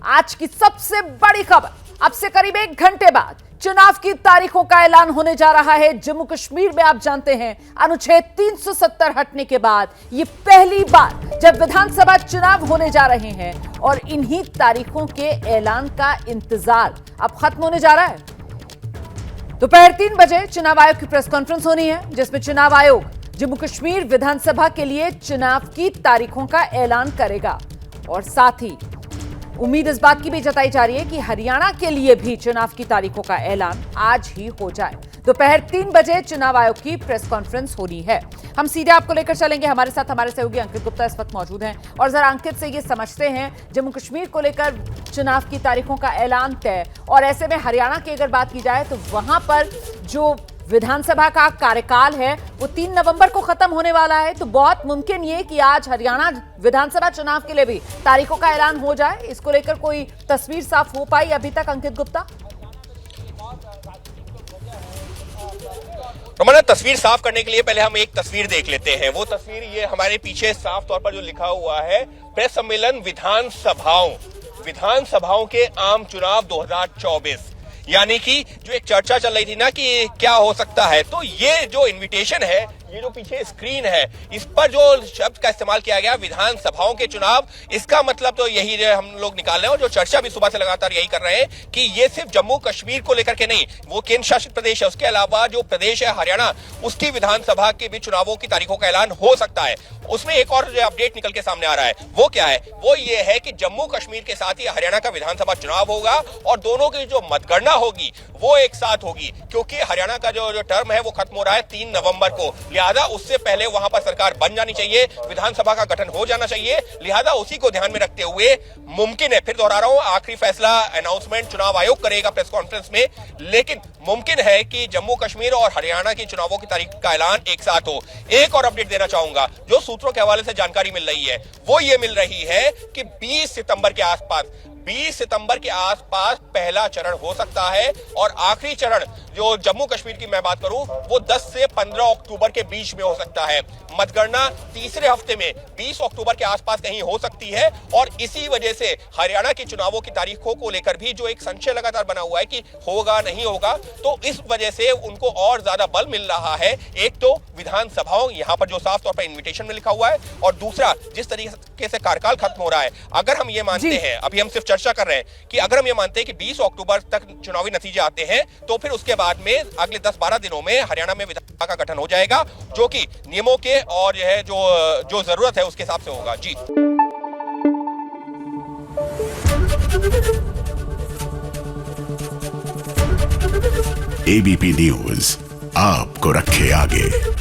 आज की सबसे बड़ी खबर, अब से करीब 1 घंटे बाद चुनाव की तारीखों का ऐलान होने जा रहा है। जम्मू कश्मीर में आप जानते हैं अनुच्छेद 370 हटने के बाद ये पहली बार जब विधानसभा चुनाव होने जा रहे हैं और इन्हीं तारीखों के ऐलान का इंतजार अब खत्म होने जा रहा है। दोपहर 3 बजे चुनाव आयोग की प्रेस कॉन्फ्रेंस होनी है, जिसमें चुनाव आयोग जम्मू कश्मीर विधानसभा के लिए चुनाव की तारीखों का ऐलान करेगा और साथ ही उम्मीद इस बात की भी जताई जा रही है कि हरियाणा के लिए भी चुनाव की तारीखों का ऐलान आज ही हो जाए। दोपहर 3 बजे चुनाव आयोग की प्रेस कॉन्फ्रेंस होनी है। हम सीधे आपको लेकर चलेंगे, हमारे साथ हमारे सहयोगी अंकित गुप्ता इस वक्त मौजूद हैं और जरा अंकित से ये समझते हैं, जम्मू कश्मीर को लेकर चुनाव की तारीखों का ऐलान तय, और ऐसे में हरियाणा की अगर बात की जाए तो वहां पर जो विधानसभा का कार्यकाल है वो 3 नवंबर को खत्म होने वाला है, तो बहुत मुमकिन ये कि आज हरियाणा विधानसभा चुनाव के लिए भी तारीखों का ऐलान हो जाए। इसको लेकर कोई तस्वीर साफ हो पाई अभी तक, अंकित गुप्ता? रमना, तस्वीर साफ करने के लिए पहले हम एक तस्वीर देख लेते हैं। वो तस्वीर ये हमारे पीछे साफ तौर पर जो लिखा हुआ है, प्रेस सम्मेलन विधानसभाओं के आम चुनाव 2024, यानी कि जो एक चर्चा चल रही थी ना कि क्या हो सकता है, तो ये जो इनविटेशन है, ये जो पीछे स्क्रीन है, इस पर जो शब्द का इस्तेमाल किया गया विधानसभाओं के चुनाव, इसका मतलब तो यही हम लोग निकाल रहे हैं और जो चर्चा भी सुबह से लगातार यही कर रहे हैं कि ये सिर्फ जम्मू कश्मीर को लेकर के नहीं, वो केंद्र शासित प्रदेश है, उसके अलावा जो प्रदेश है हरियाणा, उसकी विधानसभा के भी चुनावों की तारीखों का ऐलान हो सकता है। उसमें एक और अपडेट निकल के सामने आ रहा है, वो क्या है? वो ये है कि जम्मू कश्मीर के साथ ही हरियाणा का विधानसभा चुनाव होगा और दोनों की जो मतगणना होगी वो एक साथ होगी, क्योंकि हरियाणा का जो टर्म है वो खत्म हो रहा है 3 नवंबर को। लिहाजा उससे पहले वहां पर सरकार बन जानी चाहिए, विधानसभा का गठन हो जाना चाहिए। लिहाजा उसी को ध्यान में रखते हुए मुमकिन है, फिर दोहरा रहा हूं, आखिरी फैसला अनाउंसमेंट चुनाव आयोग करेगा प्रेस कॉन्फ्रेंस में, लेकिन मुमकिन है कि जम्मू कश्मीर और हरियाणा की चुनावों की तारीख का ऐलान एक साथ हो। एक और अपडेट देना चाहूंगा, जो सूत्रों के हवाले से जानकारी मिल रही है वो ये मिल रही है कि 20 सितंबर के आसपास पहला चरण हो सकता है और आखिरी चरण जो जम्मू कश्मीर की मैं बात करूं वो 10 से 15 अक्टूबर के बीच में हो सकता है। मतगणना तीसरे हफ्ते में 20 अक्टूबर के आसपास कहीं हो सकती है और इसी वजह से हरियाणा की चुनावों की तारीखों को लेकर भी जो एक संशय लगातार बना हुआ है कि होगा नहीं होगा, तो इस वजह से उनको और ज्यादा बल मिल रहा है। एक तो विधानसभाओं, यहां पर जो साफ तौर पर इन्विटेशन में लिखा हुआ है, और दूसरा जिस तरीके से कार्यकाल खत्म हो रहा है, अगर हम ये मानते हैं, अभी हम सिर्फ चर्चा कर रहे हैं कि अगर हम ये मानते हैं कि 20 अक्टूबर तक चुनावी नतीजे आते हैं, तो फिर उसके बाद में अगले 10-12 दिनों में हरियाणा में विधानसभा का गठन हो जाएगा, जो कि नियमों के और यह जो जरूरत है उसके हिसाब से होगा। जी, एबीपी न्यूज आपको रखे आगे।